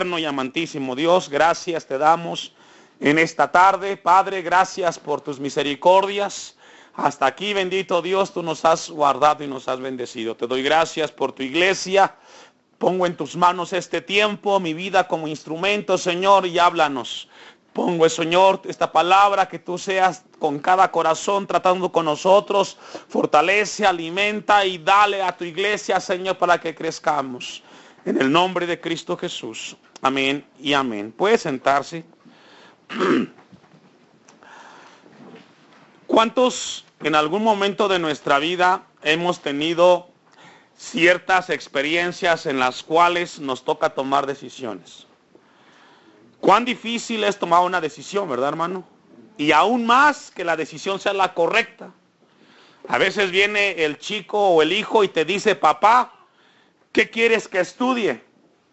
Eterno y amantísimo Dios, gracias te damos en esta tarde. Padre, gracias por tus misericordias. Hasta aquí, bendito Dios, tú nos has guardado y nos has bendecido. Te doy gracias por tu iglesia. Pongo en tus manos este tiempo, mi vida como instrumento, Señor, y háblanos. Pongo, Señor, esta palabra, que tú seas con cada corazón tratando con nosotros. Fortalece, alimenta y dale a tu iglesia, Señor, para que crezcamos. En el nombre de Cristo Jesús. Amén y amén. Puede sentarse. ¿Cuántos en algún momento de nuestra vida hemos tenido ciertas experiencias en las cuales nos toca tomar decisiones? Cuán difícil es tomar una decisión, ¿verdad, hermano? Y aún más que la decisión sea la correcta. A veces viene el chico o el hijo y te dice: papá, ¿qué quieres que estudie?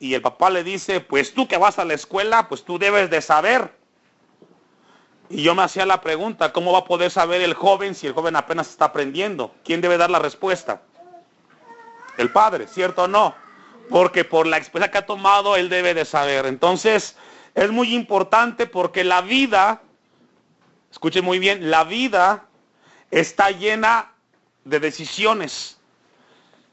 Y el papá le dice: pues tú que vas a la escuela, pues tú debes de saber. Y yo me hacía la pregunta: ¿cómo va a poder saber el joven si el joven apenas está aprendiendo? ¿Quién debe dar la respuesta? El padre, ¿cierto o no? Porque por la experiencia que ha tomado, él debe de saber. Entonces, es muy importante porque la vida, escuchen muy bien, la vida está llena de decisiones.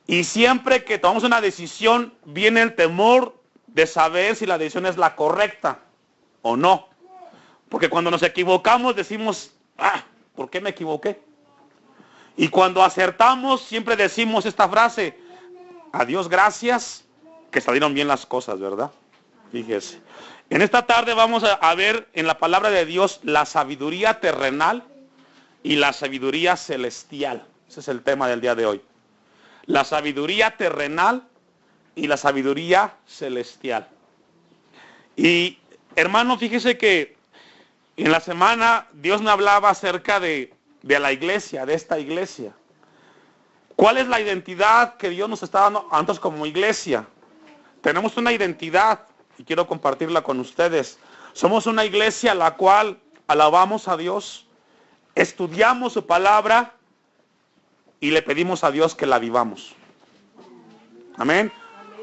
Y siempre que tomamos una decisión, viene el temor de saber si la decisión es la correcta o no. Porque cuando nos equivocamos decimos: ¿por qué me equivoqué? Y cuando acertamos siempre decimos esta frase: a Dios gracias que salieron bien las cosas, ¿verdad? Fíjese. En esta tarde vamos a ver en la palabra de Dios la sabiduría terrenal y la sabiduría celestial. Ese es el tema del día de hoy. La sabiduría terrenal y la sabiduría celestial. Y hermano, fíjese que en la semana Dios me hablaba acerca de la iglesia, de esta iglesia. ¿Cuál es la identidad que Dios nos está dando a nosotros como iglesia? Tenemos una identidad y quiero compartirla con ustedes. Somos una iglesia a la cual alabamos a Dios, estudiamos su palabra y le pedimos a Dios que la vivamos. Amén.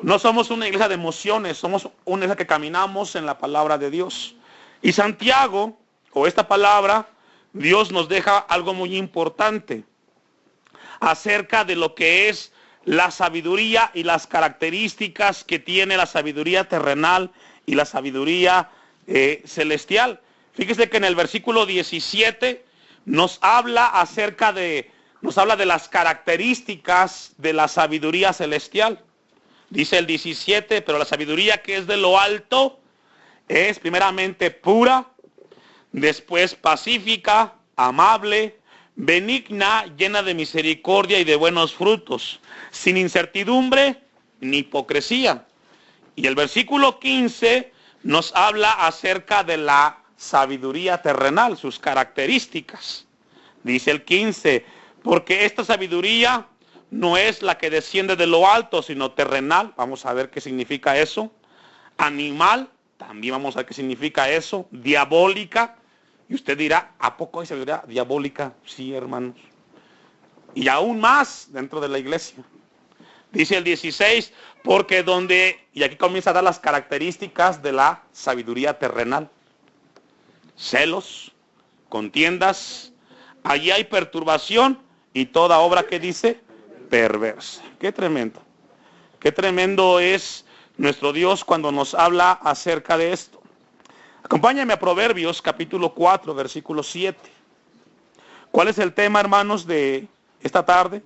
No somos una iglesia de emociones, somos una iglesia que caminamos en la palabra de Dios. Y Santiago, o esta palabra, Dios nos deja algo muy importante acerca de lo que es la sabiduría y las características que tiene la sabiduría terrenal y la sabiduría celestial. Fíjese que en el versículo 17 nos habla de las características de la sabiduría celestial. Dice el 17: pero la sabiduría que es de lo alto es primeramente pura, después pacífica, amable, benigna, llena de misericordia y de buenos frutos, sin incertidumbre ni hipocresía. Y el versículo 15 nos habla acerca de la sabiduría terrenal, sus características. Dice el 15: porque esta sabiduría no es la que desciende de lo alto, sino terrenal. Vamos a ver qué significa eso. Animal, también vamos a ver qué significa eso. Diabólica. Y usted dirá: ¿a poco hay sabiduría diabólica? Sí, hermanos. Y aún más dentro de la iglesia. Dice el 16: porque y aquí comienza a dar las características de la sabiduría terrenal. Celos, contiendas, allí hay perturbación y toda obra que dice perversa. Qué tremendo. Qué tremendo es nuestro Dios cuando nos habla acerca de esto. Acompáñame a Proverbios capítulo 4, versículo 7. ¿Cuál es el tema, hermanos, de esta tarde?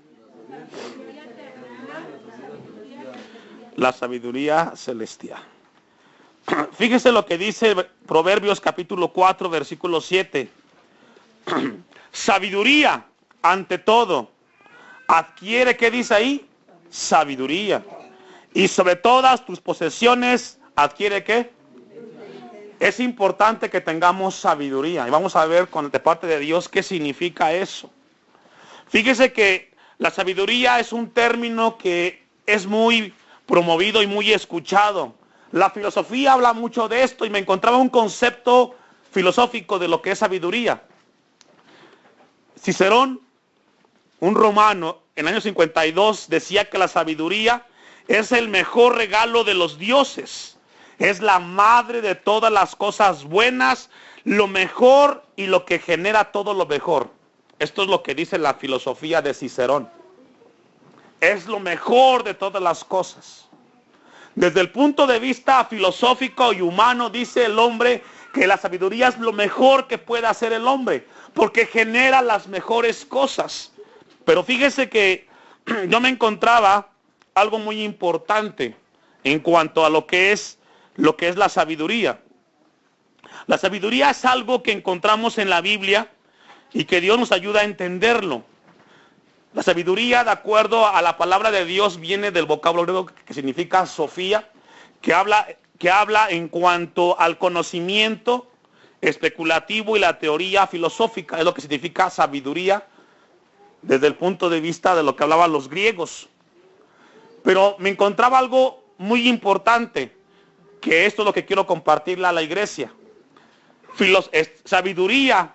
La sabiduría celestial. Fíjese lo que dice Proverbios capítulo 4, versículo 7. Sabiduría ante todo. Adquiere, ¿qué dice ahí? Sabiduría. Y sobre todas tus posesiones, adquiere, ¿qué? Es importante que tengamos sabiduría. Y vamos a ver de parte de Dios qué significa eso. Fíjese que la sabiduría es un término que es muy promovido y muy escuchado. La filosofía habla mucho de esto y me encontraba un concepto filosófico de lo que es sabiduría. Cicerón, un romano, en el año 52 decía que la sabiduría es el mejor regalo de los dioses. Es la madre de todas las cosas buenas, lo mejor y lo que genera todo lo mejor. Esto es lo que dice la filosofía de Cicerón. Es lo mejor de todas las cosas. Desde el punto de vista filosófico y humano, dice el hombre que la sabiduría es lo mejor que puede hacer el hombre, porque genera las mejores cosas. Pero fíjese que yo me encontraba algo muy importante en cuanto a lo que es la sabiduría. La sabiduría es algo que encontramos en la Biblia y que Dios nos ayuda a entenderlo. La sabiduría, de acuerdo a la palabra de Dios, viene del vocablo griego que significa Sofía, que habla en cuanto al conocimiento especulativo y la teoría filosófica. Es lo que significa sabiduría desde el punto de vista de lo que hablaban los griegos. Pero me encontraba algo muy importante, que esto es lo que quiero compartirle a la iglesia. Sabiduría,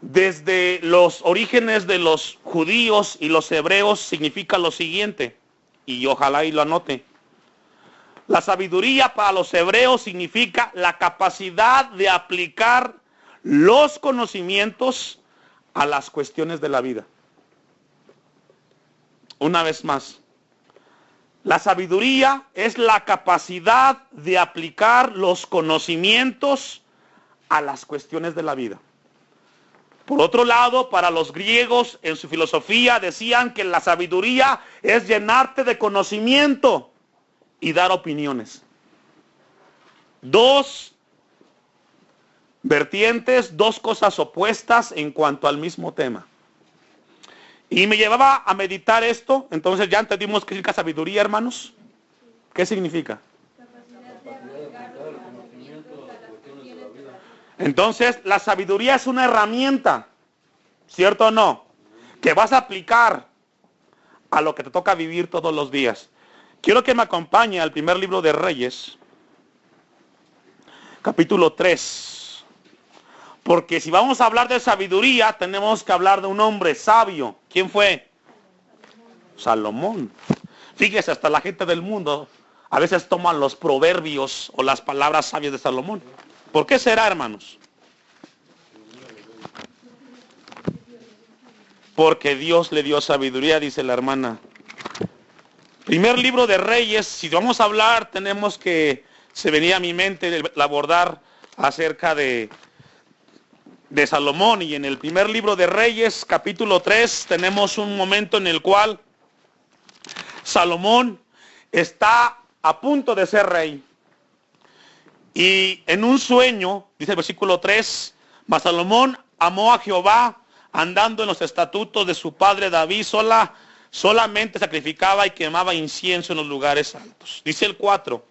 desde los orígenes de los judíos y los hebreos, significa lo siguiente, y ojalá y lo anote. La sabiduría para los hebreos significa la capacidad de aplicar los conocimientos a las cuestiones de la vida. Una vez más, la sabiduría es la capacidad de aplicar los conocimientos a las cuestiones de la vida. Por otro lado, para los griegos, en su filosofía, decían que la sabiduría es llenarte de conocimiento y dar opiniones. Dos vertientes, dos cosas opuestas en cuanto al mismo tema. Y me llevaba a meditar esto. Entonces ya entendimos qué significa sabiduría, hermanos. ¿Qué significa? Entonces la sabiduría es una herramienta, ¿cierto o no? Que vas a aplicar a lo que te toca vivir todos los días. Quiero que me acompañe al primer libro de Reyes, capítulo 3. Porque si vamos a hablar de sabiduría, tenemos que hablar de un hombre sabio. ¿Quién fue? Salomón. Fíjese, hasta la gente del mundo a veces toman los proverbios o las palabras sabias de Salomón. ¿Por qué será, hermanos? Porque Dios le dio sabiduría, dice la hermana. Primer libro de Reyes, si vamos a hablar, tenemos que, se venía a mi mente el abordar acerca de Salomón. Y en el primer libro de Reyes, capítulo 3, tenemos un momento en el cual Salomón está a punto de ser rey. Y en un sueño, dice el versículo 3, mas Salomón amó a Jehová, andando en los estatutos de su padre David, solamente sacrificaba y quemaba incienso en los lugares altos. Dice el 4,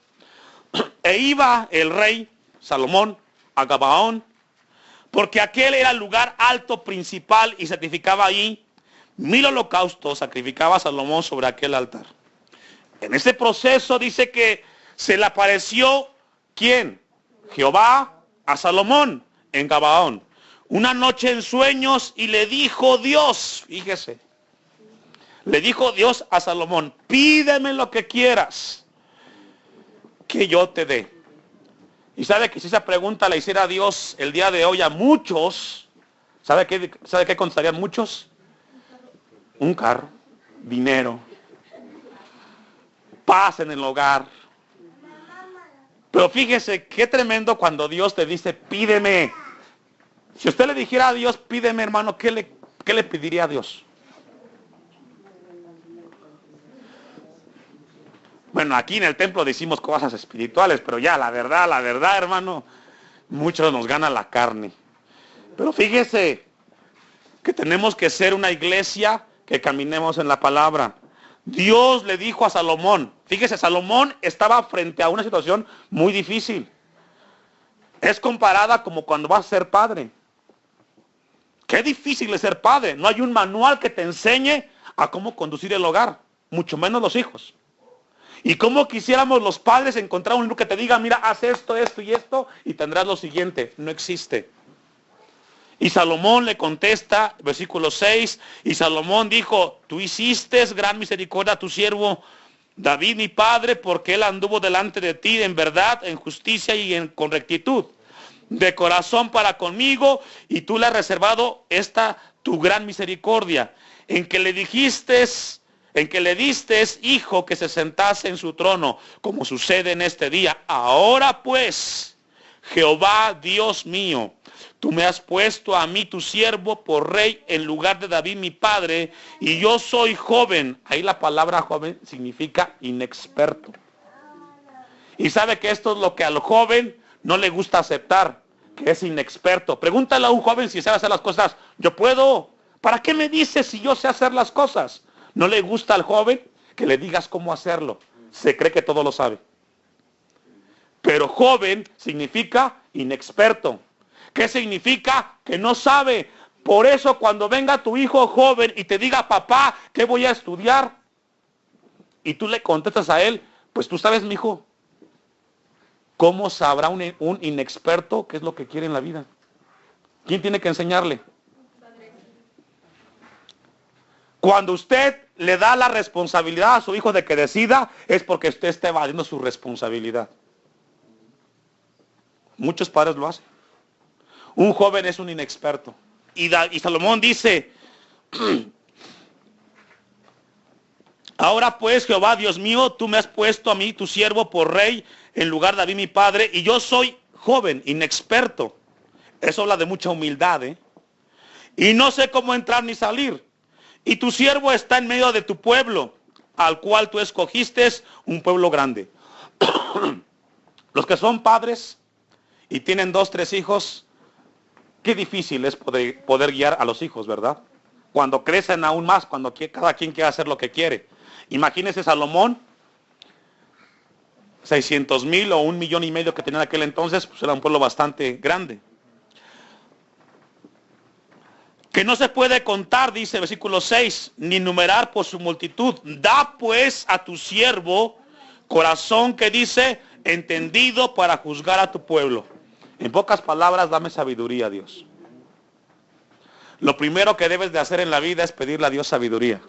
e iba el rey Salomón a Gabaón, porque aquel era el lugar alto principal, y sacrificaba ahí 1000 holocaustos, sacrificaba Salomón sobre aquel altar. En ese proceso dice que se le apareció, ¿quién? Jehová a Salomón en Gabaón, una noche en sueños, y le dijo Dios, fíjese, le dijo Dios a Salomón, pídeme lo que quieras, que yo te dé. Y sabe que si esa pregunta la hiciera Dios el día de hoy a muchos, ¿sabe qué contestarían muchos? Un carro, dinero, paz en el hogar. Pero fíjese qué tremendo cuando Dios te dice, pídeme. Si usted le dijera a Dios, pídeme, hermano, ¿qué le pediría a Dios? Bueno, aquí en el templo decimos cosas espirituales, pero ya, la verdad, hermano, muchos nos gana la carne. Pero fíjese que tenemos que ser una iglesia que caminemos en la palabra. Dios le dijo a Salomón, fíjese, Salomón estaba frente a una situación muy difícil. Es comparada como cuando vas a ser padre. Qué difícil es ser padre. No hay un manual que te enseñe a cómo conducir el hogar, mucho menos los hijos. Y cómo quisiéramos los padres encontrar un libro que te diga, mira, haz esto, esto y esto, y tendrás lo siguiente. No existe. Y Salomón le contesta, versículo 6, y Salomón dijo, tú hiciste gran misericordia a tu siervo, David mi padre, porque él anduvo delante de ti en verdad, en justicia y con rectitud, de corazón para conmigo, y tú le has reservado esta tu gran misericordia, en que le diste hijo que se sentase en su trono, como sucede en este día. Ahora pues, Jehová Dios mío, tú me has puesto a mí tu siervo por rey en lugar de David mi padre, y yo soy joven. Ahí la palabra joven significa inexperto. Y sabe que esto es lo que al joven no le gusta aceptar, que es inexperto. Pregúntale a un joven si sabe hacer las cosas. Yo puedo. ¿Para qué me dices si yo sé hacer las cosas? No le gusta al joven que le digas cómo hacerlo. Se cree que todo lo sabe. Pero joven significa inexperto. ¿Qué significa? Que no sabe. Por eso cuando venga tu hijo joven y te diga, papá, ¿qué voy a estudiar? Y tú le contestas a él, pues tú sabes, mi hijo. ¿Cómo sabrá un inexperto qué es lo que quiere en la vida? ¿Quién tiene que enseñarle? Cuando usted le da la responsabilidad a su hijo de que decida, es porque usted está evadiendo su responsabilidad. Muchos padres lo hacen. Un joven es un inexperto. Y Salomón dice, ahora pues, Jehová Dios mío, tú me has puesto a mí, tu siervo, por rey, en lugar de David mi padre, y yo soy joven, inexperto. Eso habla de mucha humildad, y no sé cómo entrar ni salir. Y tu siervo está en medio de tu pueblo, al cual tú escogiste, un pueblo grande. Los que son padres y tienen 2, 3 hijos, qué difícil es poder guiar a los hijos, ¿verdad? Cuando crecen aún más, cuando cada quien quiere hacer lo que quiere. Imagínese Salomón, 600,000 o 1,5 millones que tenía en aquel entonces, pues era un pueblo bastante grande. Que no se puede contar, dice el versículo 6, ni numerar por su multitud. Da pues a tu siervo corazón, que dice, entendido para juzgar a tu pueblo. En pocas palabras, dame sabiduría, Dios. Lo primero que debes de hacer en la vida es pedirle a Dios sabiduría.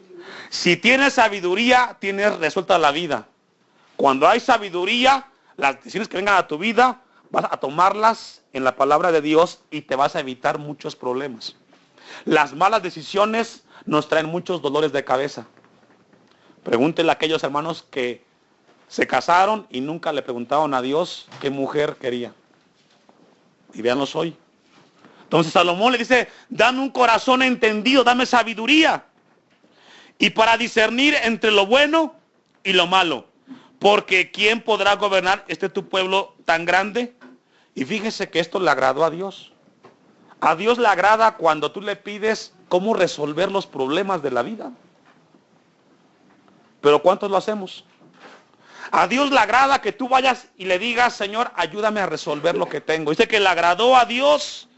Si tienes sabiduría, tienes resuelta la vida. Cuando hay sabiduría, las decisiones que vengan a tu vida, vas a tomarlas en la palabra de Dios y te vas a evitar muchos problemas. Las malas decisiones nos traen muchos dolores de cabeza. Pregúntenle a aquellos hermanos que se casaron y nunca le preguntaron a Dios qué mujer quería. Y véanlos hoy. Entonces Salomón le dice, dame un corazón entendido, dame sabiduría. Y para discernir entre lo bueno y lo malo. Porque ¿quién podrá gobernar tu pueblo tan grande? Y fíjese que esto le agradó a Dios. A Dios le agrada cuando tú le pides cómo resolver los problemas de la vida. Pero ¿cuántos lo hacemos? A Dios le agrada que tú vayas y le digas, Señor, ayúdame a resolver lo que tengo. Dice que le agradó a Dios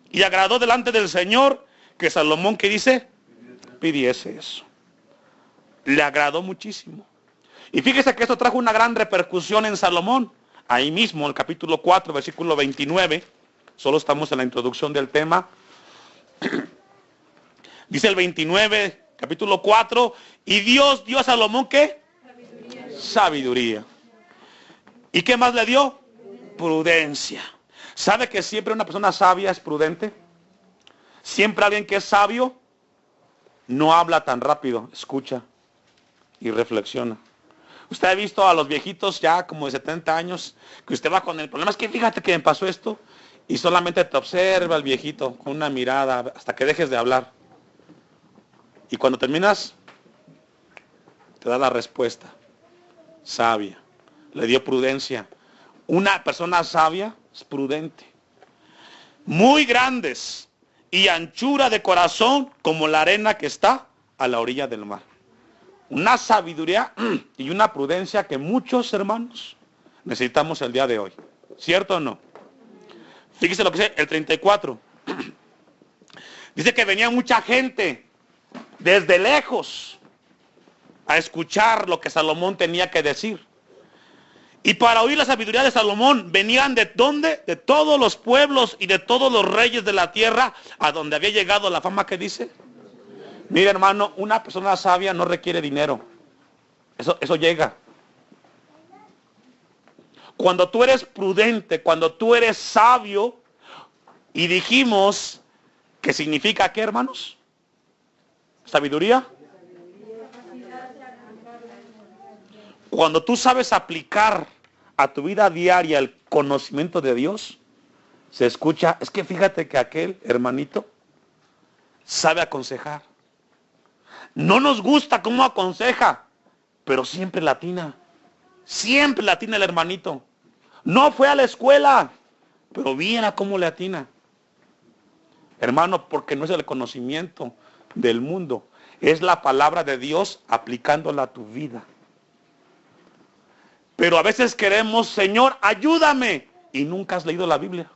y agradó delante del Señor que Salomón, ¿qué dice? Pidiese eso. Le agradó muchísimo. Y fíjese que esto trajo una gran repercusión en Salomón. Ahí mismo, en el capítulo 4, versículo 29. Solo estamos en la introducción del tema. Dice el 29, capítulo 4. Y Dios dio a Salomón, ¿qué? Sabiduría. ¿Y qué más le dio? Prudencia. ¿Sabe que siempre una persona sabia es prudente? Siempre alguien que es sabio no habla tan rápido, escucha y reflexiona. Usted ha visto a los viejitos ya como de 70 años, que usted va con el problema, es que fíjate que me pasó esto, y solamente te observa el viejito con una mirada hasta que dejes de hablar. Y cuando terminas, te da la respuesta. Sabia. Le dio prudencia. Una persona sabia es prudente. Muy grandes y anchura de corazón como la arena que está a la orilla del mar. Una sabiduría y una prudencia que muchos hermanos necesitamos el día de hoy. ¿Cierto o no? Fíjese lo que dice el 34. Dice que venía mucha gente desde lejos a escuchar lo que Salomón tenía que decir. Y para oír la sabiduría de Salomón venían ¿de dónde? De todos los pueblos y de todos los reyes de la tierra, a donde había llegado la fama que dice. Mira, hermano, una persona sabia no requiere dinero. Eso llega. Cuando tú eres prudente, cuando tú eres sabio, y dijimos que significa ¿qué, hermanos? Sabiduría. Cuando tú sabes aplicar a tu vida diaria el conocimiento de Dios, se escucha, es que fíjate que aquel hermanito sabe aconsejar. No nos gusta cómo aconseja, pero siempre latina. Siempre latina el hermanito. No fue a la escuela, pero viera cómo le atina. Hermano, porque no es el conocimiento del mundo, es la palabra de Dios aplicándola a tu vida. Pero a veces queremos, Señor, ayúdame, y nunca has leído la Biblia,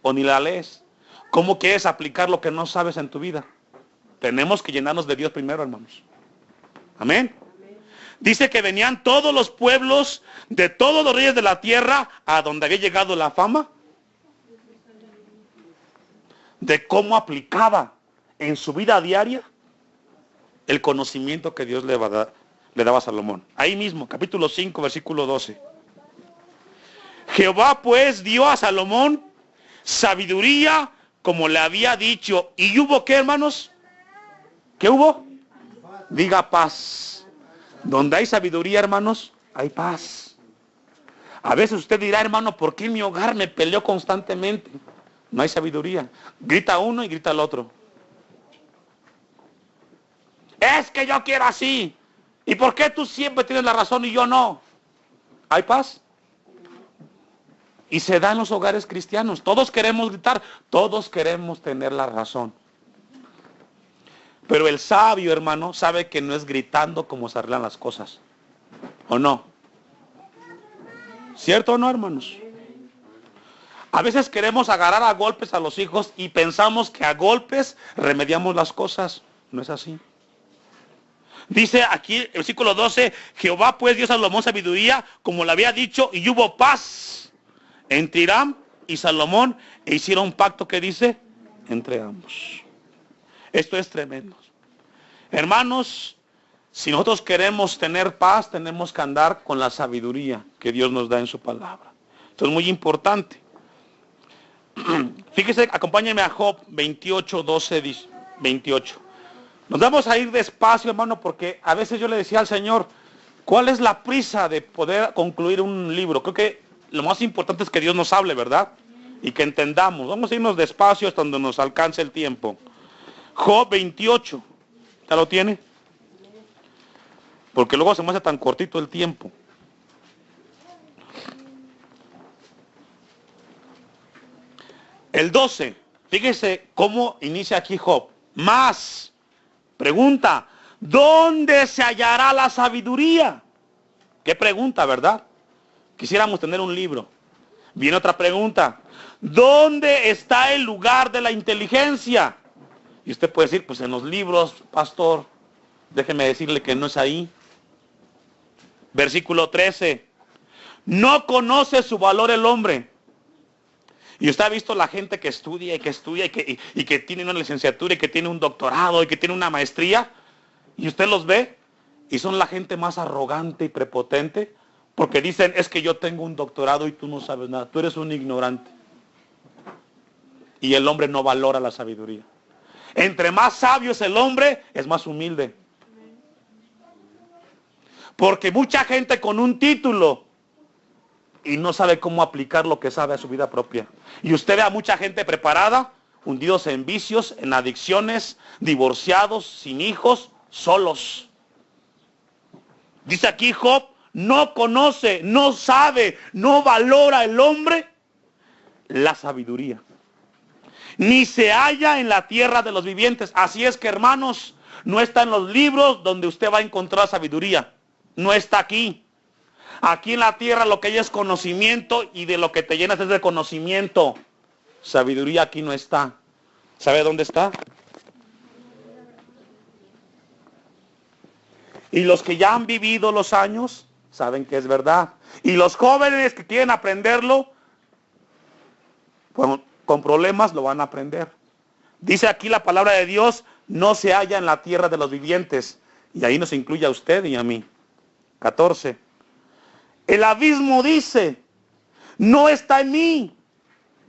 o ni la lees. ¿Cómo quieres aplicar lo que no sabes en tu vida? Tenemos que llenarnos de Dios primero, hermanos. Amén. Dice que venían todos los pueblos de todos los reyes de la tierra a donde había llegado la fama de cómo aplicaba en su vida diaria el conocimiento que Dios le daba a Salomón. Ahí mismo, capítulo 5, versículo 12. Jehová pues dio a Salomón sabiduría como le había dicho. ¿Y hubo qué, hermanos? ¿Qué hubo? Diga paz. Donde hay sabiduría, hermanos, hay paz. A veces usted dirá, hermano, ¿por qué en mi hogar me peleo constantemente? No hay sabiduría. Grita uno y grita el otro. Es que yo quiero así. ¿Y por qué tú siempre tienes la razón y yo no? ¿Hay paz? Y se da en los hogares cristianos. Todos queremos gritar, todos queremos tener la razón. Pero el sabio, hermano, sabe que no es gritando como se arreglan las cosas. ¿O no? ¿Cierto o no, hermanos? A veces queremos agarrar a golpes a los hijos y pensamos que a golpes remediamos las cosas. No es así. Dice aquí, el versículo 12, Jehová pues dio a Salomón sabiduría, como le había dicho, y hubo paz entre Hiram y Salomón, e hicieron un pacto que dice, entre ambos. Esto es tremendo. Hermanos, si nosotros queremos tener paz, tenemos que andar con la sabiduría que Dios nos da en su palabra. Esto es muy importante. Fíjese, acompáñenme a Job 28, 12, 28. Nos vamos a ir despacio, hermano, porque a veces yo le decía al Señor, ¿cuál es la prisa de poder concluir un libro? Creo que lo más importante es que Dios nos hable, ¿verdad? Y que entendamos. Vamos a irnos despacio hasta donde nos alcance el tiempo. Job 28. ¿Ya lo tiene? Porque luego se me hace tan cortito el tiempo. El 12. Fíjese cómo inicia aquí Job. Más. Pregunta. ¿Dónde se hallará la sabiduría? Qué pregunta, ¿verdad? Quisiéramos tener un libro. Viene otra pregunta. ¿Dónde está el lugar de la inteligencia? Y usted puede decir, pues en los libros, pastor, déjeme decirle que no es ahí. Versículo 13. No conoce su valor el hombre. Y usted ha visto la gente que estudia y que tiene una licenciatura y que tiene un doctorado y que tiene una maestría. Y usted los ve y son la gente más arrogante y prepotente porque dicen, es que yo tengo un doctorado y tú no sabes nada. Tú eres un ignorante. Y el hombre no valora la sabiduría. Entre más sabio es el hombre, es más humilde. Porque mucha gente con un título y no sabe cómo aplicar lo que sabe a su vida propia. Y usted ve a mucha gente preparada, hundidos en vicios, en adicciones, divorciados, sin hijos, solos. Dice aquí Job, no conoce, no sabe, no valora el hombre la sabiduría. Ni se halla en la tierra de los vivientes. Así es que, hermanos, no está en los libros donde usted va a encontrar sabiduría. No está aquí. Aquí en la tierra lo que hay es conocimiento y de lo que te llenas es de conocimiento. Sabiduría aquí no está. ¿Sabe dónde está? Y los que ya han vivido los años saben que es verdad. Y los jóvenes que quieren aprenderlo, pues, con problemas lo van a aprender. Dice aquí la palabra de Dios, no se halla en la tierra de los vivientes. Y ahí nos incluye a usted y a mí. 14. El abismo dice, no está en mí.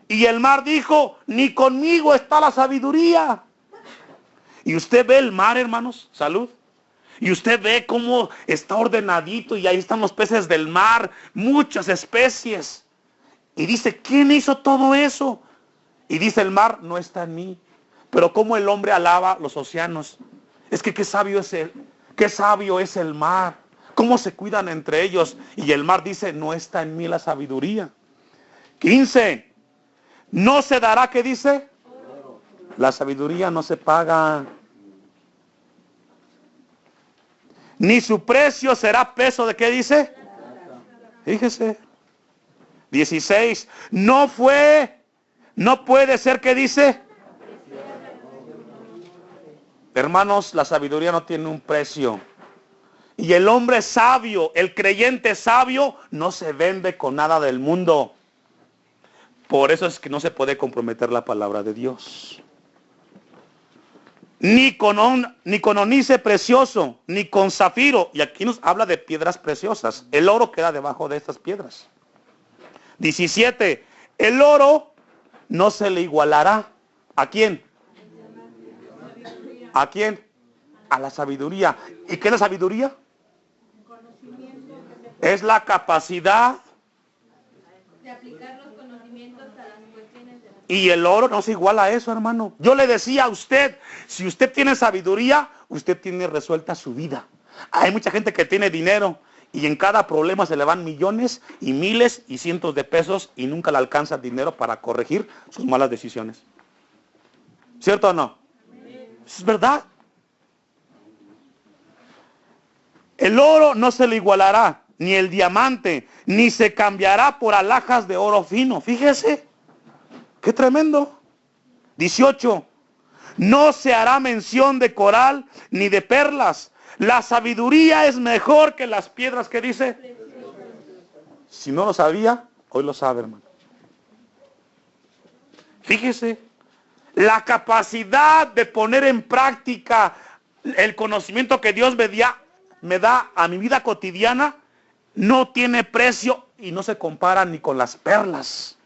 Y el mar dijo, ni conmigo está la sabiduría. Y usted ve el mar, hermanos, salud. Y usted ve cómo está ordenadito y ahí están los peces del mar, muchas especies. Y dice, ¿quién hizo todo eso? Y dice el mar, no está en mí. Pero cómo el hombre alaba los océanos. Es que qué sabio es él, qué sabio es el mar. Cómo se cuidan entre ellos. Y el mar dice, no está en mí la sabiduría. 15. No se dará, ¿qué dice? La sabiduría no se paga. Ni su precio será peso de, ¿qué dice? Fíjese. 16. No puede ser, ¿qué dice? Hermanos, la sabiduría no tiene un precio. Y el hombre sabio, el creyente sabio, no se vende con nada del mundo. Por eso es que no se puede comprometer la palabra de Dios. Ni con ónice precioso, ni con zafiro. Y aquí nos habla de piedras preciosas. El oro queda debajo de estas piedras. 17. El oro no se le igualará. ¿A quién? ¿A quién? A la sabiduría. ¿Y qué es la sabiduría? Es la capacidad de aplicar los conocimientos a las cuestiones de la... Y el oro no se iguala a eso, hermano. Yo le decía a usted, si usted tiene sabiduría, usted tiene resuelta su vida. Hay mucha gente que tiene dinero y en cada problema se le van millones y miles y cientos de pesos y nunca le alcanza el dinero para corregir sus malas decisiones. ¿Cierto o no? Es verdad. El oro no se le igualará, ni el diamante, ni se cambiará por alhajas de oro fino. Fíjese, qué tremendo. 18. No se hará mención de coral ni de perlas. La sabiduría es mejor que las piedras, que dice. Si no lo sabía, hoy lo sabe, hermano. Fíjese, la capacidad de poner en práctica el conocimiento que Dios me da a mi vida cotidiana no tiene precio y no se compara ni con las perlas.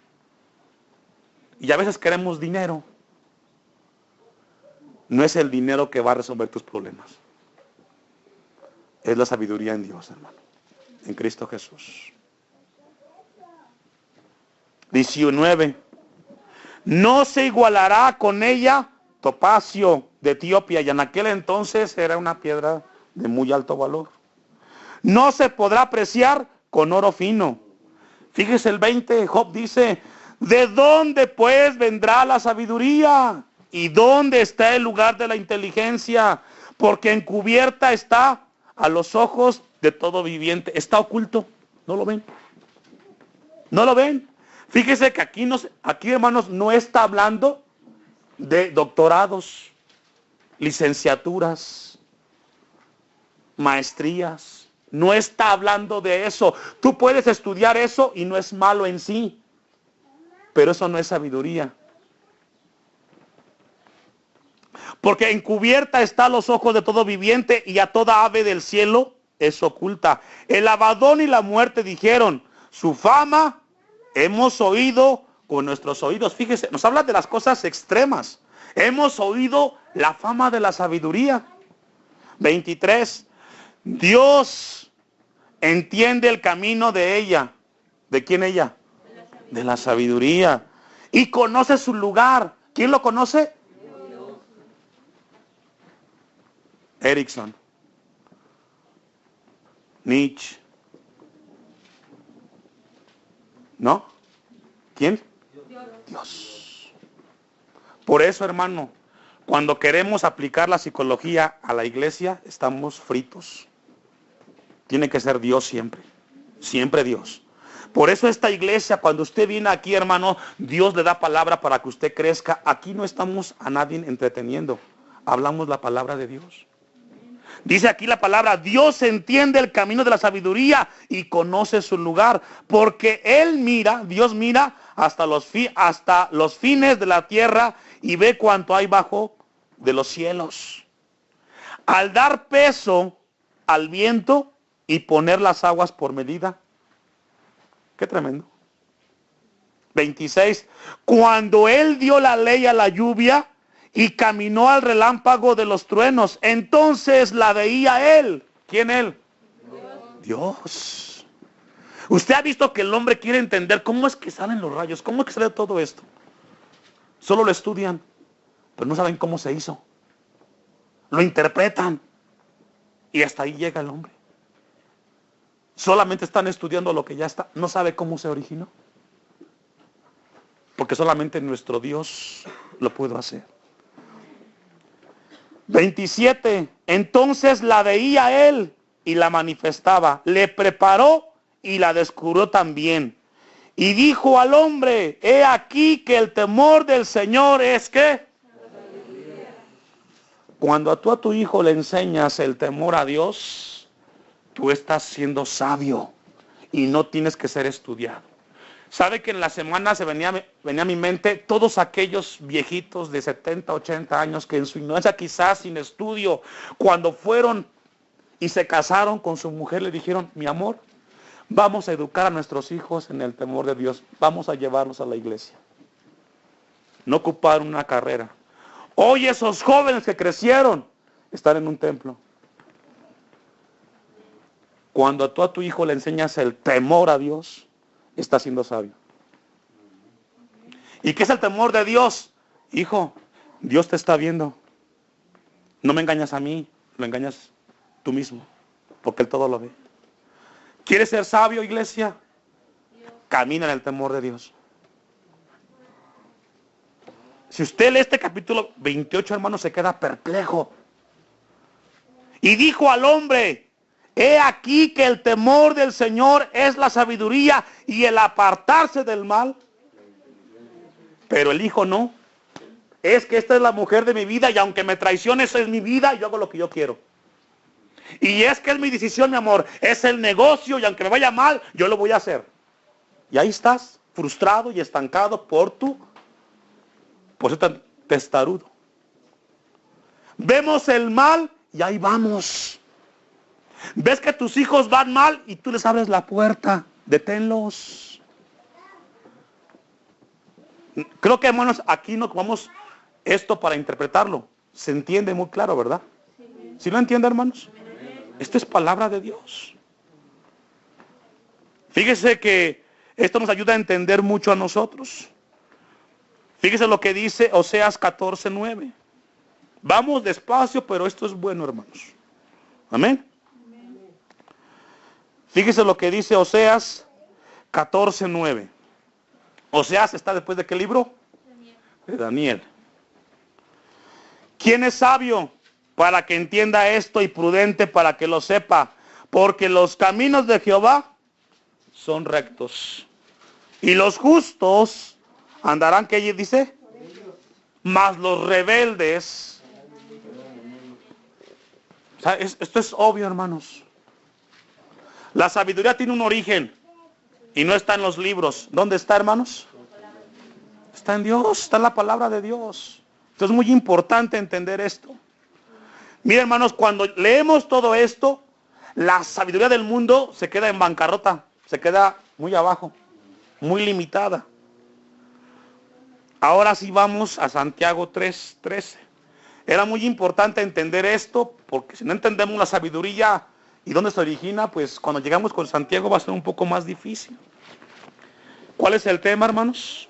Y a veces queremos dinero. No es el dinero que va a resolver tus problemas. Es la sabiduría en Dios, hermano. En Cristo Jesús. 19. No se igualará con ella topacio de Etiopía. Y en aquel entonces era una piedra de muy alto valor. No se podrá apreciar con oro fino. Fíjese el 20, Job dice, ¿de dónde pues vendrá la sabiduría? ¿Y dónde está el lugar de la inteligencia? Porque encubierta está a los ojos de todo viviente. Está oculto. ¿No lo ven? ¿No lo ven? Fíjese que aquí, hermanos, no está hablando de doctorados, licenciaturas, maestrías. No está hablando de eso. Tú puedes estudiar eso y no es malo en sí. Pero eso no es sabiduría. Porque encubierta está a los ojos de todo viviente y a toda ave del cielo es oculta. El Abadón y la muerte dijeron, su fama hemos oído con nuestros oídos. Fíjese, nos habla de las cosas extremas. Hemos oído la fama de la sabiduría. 23. Dios entiende el camino de ella. ¿De quién ella? De la sabiduría. Y conoce su lugar. ¿Quién lo conoce? Dios. Erickson. Nietzsche. ¿No? ¿Quién? Dios. Por eso, hermano, cuando queremos aplicar la psicología a la iglesia, estamos fritos. Tiene que ser Dios siempre. Siempre Dios. Por eso esta iglesia, cuando usted viene aquí, hermano, Dios le da palabra para que usted crezca. Aquí no estamos a nadie entreteniendo. Hablamos la palabra de Dios. Dice aquí la palabra, Dios entiende el camino de la sabiduría y conoce su lugar. Porque Dios mira hasta los fines de la tierra y ve cuánto hay bajo de los cielos. Al dar peso al viento, y poner las aguas por medida. Qué tremendo. 26. Cuando él dio la ley a la lluvia y caminó al relámpago de los truenos, entonces la veía él. ¿Quién él? Dios. Usted ha visto que el hombre quiere entender cómo es que salen los rayos, cómo es que sale todo esto. Solo lo estudian, pero no saben cómo se hizo. Lo interpretan y hasta ahí llega el hombre. Solamente están estudiando lo que ya está. No sabe cómo se originó. Porque solamente nuestro Dios lo pudo hacer. 27. Entonces la veía él y la manifestaba. Le preparó y la descubrió también. Y dijo al hombre, he aquí que el temor del Señor es ¿qué? Cuando tú a tu hijo le enseñas el temor a Dios, tú estás siendo sabio y no tienes que ser estudiado. ¿Sabe que en la semana se venía a mi mente todos aquellos viejitos de 70, 80 años que en su ignorancia, quizás sin estudio, cuando fueron y se casaron con su mujer, le dijeron, mi amor, vamos a educar a nuestros hijos en el temor de Dios, vamos a llevarlos a la iglesia. No ocupar una carrera. Hoy esos jóvenes que crecieron están en un templo. Cuando tú a tu hijo le enseñas el temor a Dios, está siendo sabio. ¿Y qué es el temor de Dios? Hijo, Dios te está viendo. No me engañas a mí, lo engañas tú mismo, porque Él todo lo ve. ¿Quieres ser sabio, iglesia? Camina en el temor de Dios. Si usted lee este capítulo 28, hermano, se queda perplejo. Y dijo al hombre, he aquí que el temor del Señor es la sabiduría y el apartarse del mal. Pero el hijo no. Es que esta es la mujer de mi vida y aunque me traicione, esa es mi vida y yo hago lo que yo quiero. Y es que es mi decisión, mi amor. Es el negocio y aunque me vaya mal, yo lo voy a hacer. Y ahí estás, frustrado y estancado por ser tan testarudo. Vemos el mal y ahí vamos. Ves que tus hijos van mal y tú les abres la puerta. Deténlos. Creo que, hermanos, aquí no vamos esto para interpretarlo. Se entiende muy claro, ¿verdad? ¿Sí lo entiende, hermanos? Esto es palabra de Dios. Fíjese que esto nos ayuda a entender mucho a nosotros. Fíjese lo que dice Oseas 14:9. Vamos despacio, pero esto es bueno, hermanos. Amén. Fíjese lo que dice Oseas 14:9. Oseas está después de qué libro? De Daniel. ¿Quién es sabio para que entienda esto y prudente para que lo sepa? Porque los caminos de Jehová son rectos. Y los justos andarán, ¿qué dice? Mas los rebeldes. O sea, esto es obvio, hermanos. La sabiduría tiene un origen y no está en los libros. ¿Dónde está, hermanos? Está en Dios, está en la palabra de Dios. Entonces es muy importante entender esto. Mira, hermanos, cuando leemos todo esto, la sabiduría del mundo se queda en bancarrota, se queda muy abajo, muy limitada. Ahora sí vamos a Santiago 3:13. Era muy importante entender esto, porque si no entendemos la sabiduría y dónde se origina, pues cuando llegamos con Santiago va a ser un poco más difícil. ¿Cuál es el tema, hermanos?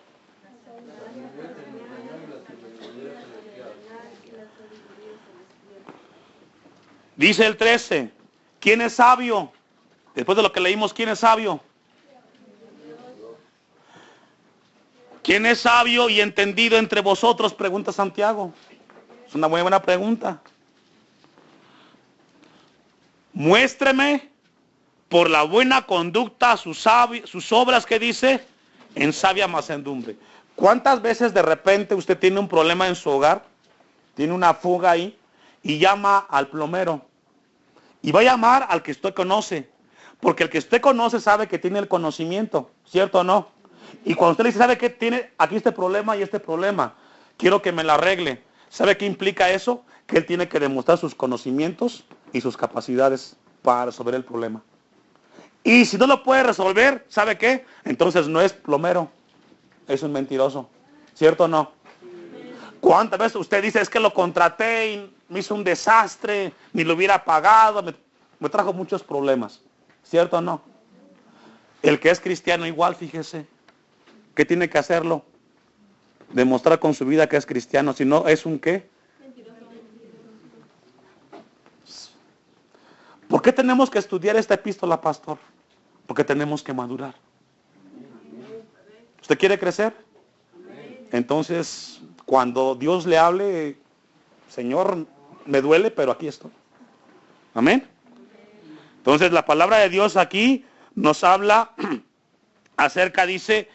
Dice el 13, ¿quién es sabio? Después de lo que leímos, ¿quién es sabio? ¿Quién es sabio y entendido entre vosotros? Pregunta Santiago. Es una muy buena pregunta. Muéstreme por la buena conducta sus obras, que dice, en sabia mansedumbre. ¿Cuántas veces de repente usted tiene un problema en su hogar? Tiene una fuga ahí y llama al plomero. Y va a llamar al que usted conoce. Porque el que usted conoce sabe que tiene el conocimiento, ¿cierto o no? Y cuando usted le dice, ¿sabe qué? Tiene aquí este problema y este problema. Quiero que me lo arregle. ¿Sabe qué implica eso? Que él tiene que demostrar sus conocimientos y sus capacidades para resolver el problema. Y si no lo puede resolver, ¿sabe qué? Entonces no es plomero, es un mentiroso. ¿Cierto o no? ¿Cuántas veces usted dice, es que lo contraté y me hizo un desastre, ni lo hubiera pagado, me trajo muchos problemas? ¿Cierto o no? El que es cristiano igual, fíjese, ¿qué tiene que hacerlo? Demostrar con su vida que es cristiano, si no, ¿es un qué? ¿Por qué tenemos que estudiar esta epístola, pastor? Porque tenemos que madurar. ¿Usted quiere crecer? Entonces, cuando Dios le hable, Señor, me duele, pero aquí estoy. Amén. Entonces, la palabra de Dios aquí nos habla acerca, dice,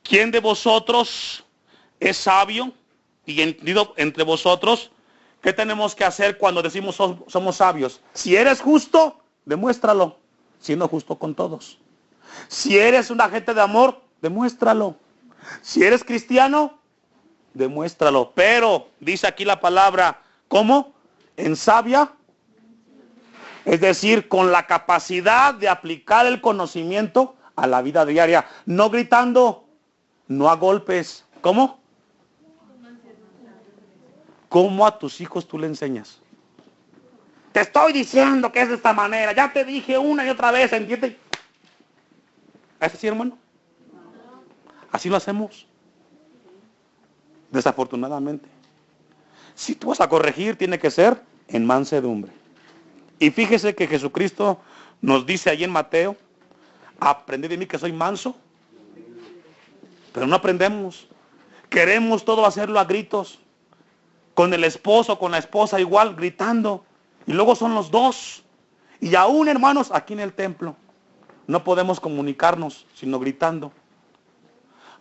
¿quién de vosotros es sabio y entendido entre vosotros? ¿Qué tenemos que hacer cuando decimos somos sabios? Si eres justo, demuéstralo, siendo justo con todos. Si eres un agente de amor, demuéstralo. Si eres cristiano, demuéstralo. Pero, dice aquí la palabra, ¿cómo? En sabia. Es decir, con la capacidad de aplicar el conocimiento a la vida diaria. No gritando, no a golpes. ¿Cómo? ¿Cómo a tus hijos tú le enseñas? Te estoy diciendo que es de esta manera. Ya te dije una y otra vez, ¿entiendes? ¿Es así, hermano? Así lo hacemos. Desafortunadamente. Si tú vas a corregir, tiene que ser en mansedumbre. Y fíjese que Jesucristo nos dice allí en Mateo, aprended de mí que soy manso. Pero no aprendemos. Queremos todo hacerlo a gritos. Con el esposo, con la esposa igual, gritando. Y luego son los dos. Y aún, hermanos, aquí en el templo, no podemos comunicarnos, sino gritando.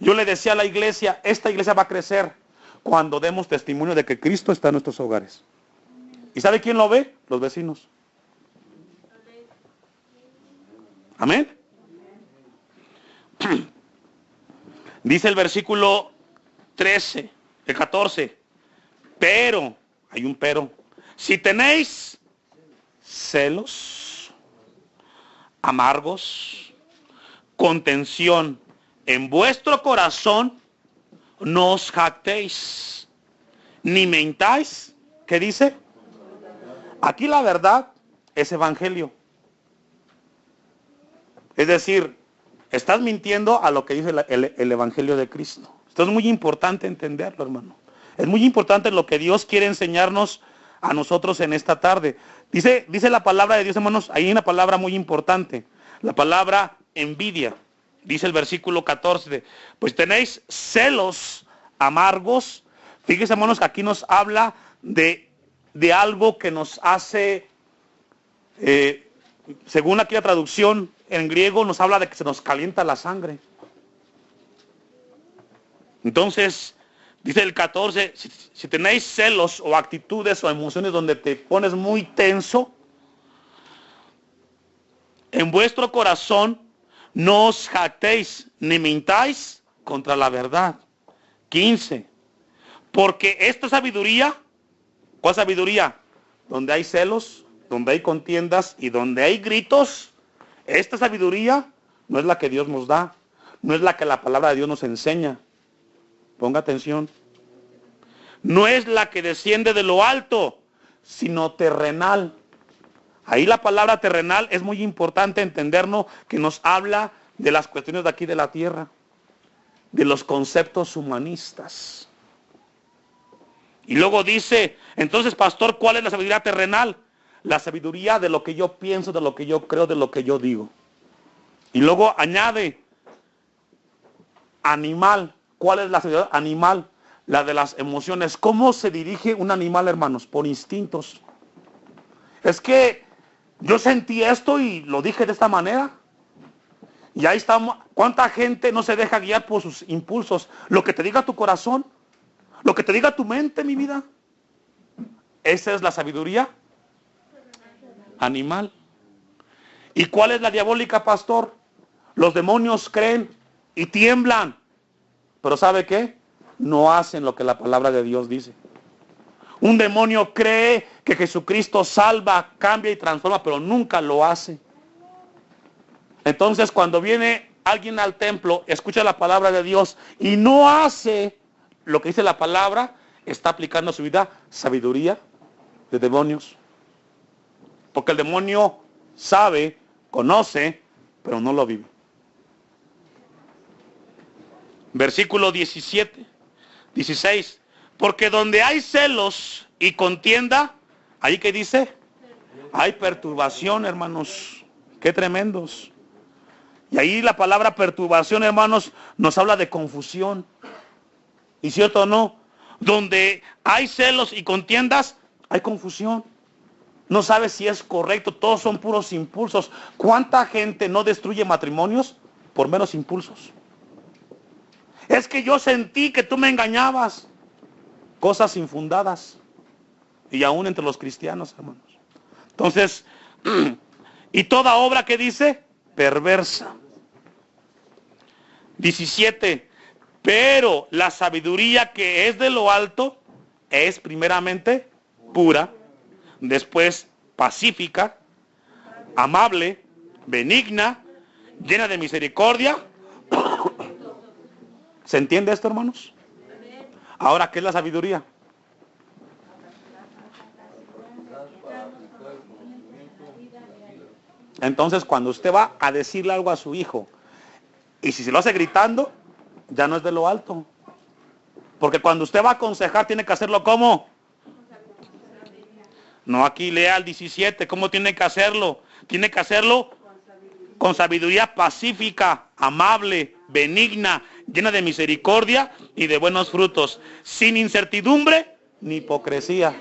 Yo le decía a la iglesia, esta iglesia va a crecer cuando demos testimonio de que Cristo está en nuestros hogares. ¿Y sabe quién lo ve? Los vecinos. Amén. Dice el versículo 13, el 14. Pero, hay un pero. Si tenéis celos, amargos, contención en vuestro corazón, no os jactéis, ni mentáis. ¿Qué dice? Aquí la verdad es evangelio. Es decir, estás mintiendo a lo que dice el evangelio de Cristo. Esto es muy importante entenderlo, hermano. Es muy importante lo que Dios quiere enseñarnos a nosotros en esta tarde. Dice la palabra de Dios, hermanos, hay una palabra muy importante. La palabra envidia. Dice el versículo 14. Pues tenéis celos amargos. Fíjense, hermanos, que aquí nos habla de algo que nos hace, según aquí la traducción en griego, nos habla de que se nos calienta la sangre. Entonces, dice el 14, si tenéis celos o actitudes o emociones donde te pones muy tenso, en vuestro corazón no os jactéis ni mintáis contra la verdad. 15. Porque esta sabiduría, ¿cuál sabiduría? Donde hay celos, donde hay contiendas y donde hay gritos, esta sabiduría no es la que Dios nos da, no es la que la palabra de Dios nos enseña. Ponga atención. No es la que desciende de lo alto, sino terrenal. Ahí la palabra terrenal es muy importante entendernos, que nos habla de las cuestiones de aquí de la tierra, de los conceptos humanistas. Y luego dice, entonces, pastor, ¿cuál es la sabiduría terrenal? La sabiduría de lo que yo pienso, de lo que yo creo, de lo que yo digo. Y luego añade, animal. ¿Cuál es la sabiduría animal? La de las emociones. ¿Cómo se dirige un animal, hermanos? Por instintos. Es que yo sentí esto y lo dije de esta manera. Y ahí estamos. ¿Cuánta gente no se deja guiar por sus impulsos? Lo que te diga tu corazón, lo que te diga tu mente, mi vida. Esa es la sabiduría animal. ¿Y cuál es la diabólica, pastor? Los demonios creen y tiemblan. Pero ¿sabe qué? No hacen lo que la palabra de Dios dice. Un demonio cree que Jesucristo salva, cambia y transforma, pero nunca lo hace. Entonces, cuando viene alguien al templo, escucha la palabra de Dios y no hace lo que dice la palabra, está aplicando a su vida sabiduría de demonios. Porque el demonio sabe, conoce, pero no lo vive. Versículo 17, 16. Porque donde hay celos y contienda, ¿ahí qué dice? Hay perturbación, hermanos. Qué tremendos. Y ahí la palabra perturbación, hermanos, nos habla de confusión. ¿Y cierto o no? Donde hay celos y contiendas, hay confusión. No sabes si es correcto, todos son puros impulsos. ¿Cuánta gente no destruye matrimonios por meros impulsos? Es que yo sentí que tú me engañabas. Cosas infundadas. Y aún entre los cristianos, hermanos. Entonces, y toda obra que dice, perversa. 17. Pero la sabiduría que es de lo alto es primeramente pura, después pacífica, amable, benigna, llena de misericordia. ¿Se entiende esto, hermanos? Ahora, ¿qué es la sabiduría? Entonces, cuando usted va a decirle algo a su hijo, y si se lo hace gritando, ya no es de lo alto. Porque cuando usted va a aconsejar, tiene que hacerlo ¿cómo? No, aquí lea el 17, ¿cómo tiene que hacerlo? Tiene que hacerlo con sabiduría pacífica, amable, benigna, llena de misericordia y de buenos frutos, sin incertidumbre ni hipocresía.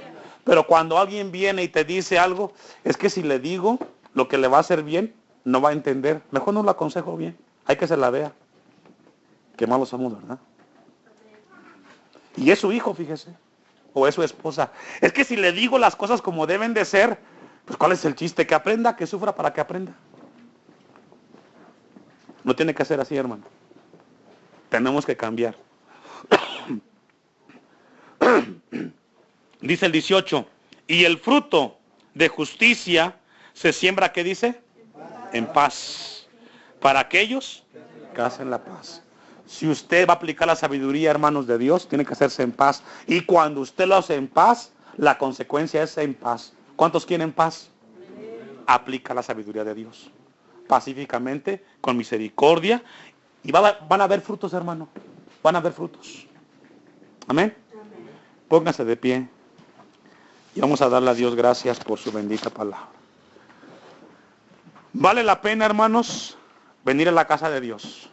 Pero cuando alguien viene y te dice algo, es que si le digo lo que le va a hacer bien, no va a entender. Mejor no lo aconsejo bien, hay que se la vea. Qué malos somos, ¿verdad? Y es su hijo, fíjese, o es su esposa. Es que si le digo las cosas como deben de ser, pues ¿cuál es el chiste? Que aprenda, que sufra para que aprenda. No tiene que ser así, hermano. Tenemos que cambiar. Dice el 18, y el fruto de justicia se siembra, ¿qué dice? En paz. Para aquellos que hacen la paz. Si usted va a aplicar la sabiduría, hermanos de Dios, tiene que hacerse en paz. Y cuando usted lo hace en paz, la consecuencia es en paz. ¿Cuántos quieren paz? Aplica la sabiduría de Dios. Pacíficamente, con misericordia. Y van a haber frutos, hermano. Van a haber frutos. Amén. Pónganse de pie. Y vamos a darle a Dios gracias por su bendita palabra. Vale la pena, hermanos, venir a la casa de Dios.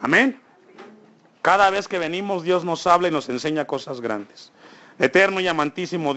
Amén. Cada vez que venimos, Dios nos habla y nos enseña cosas grandes. Eterno y amantísimo Dios.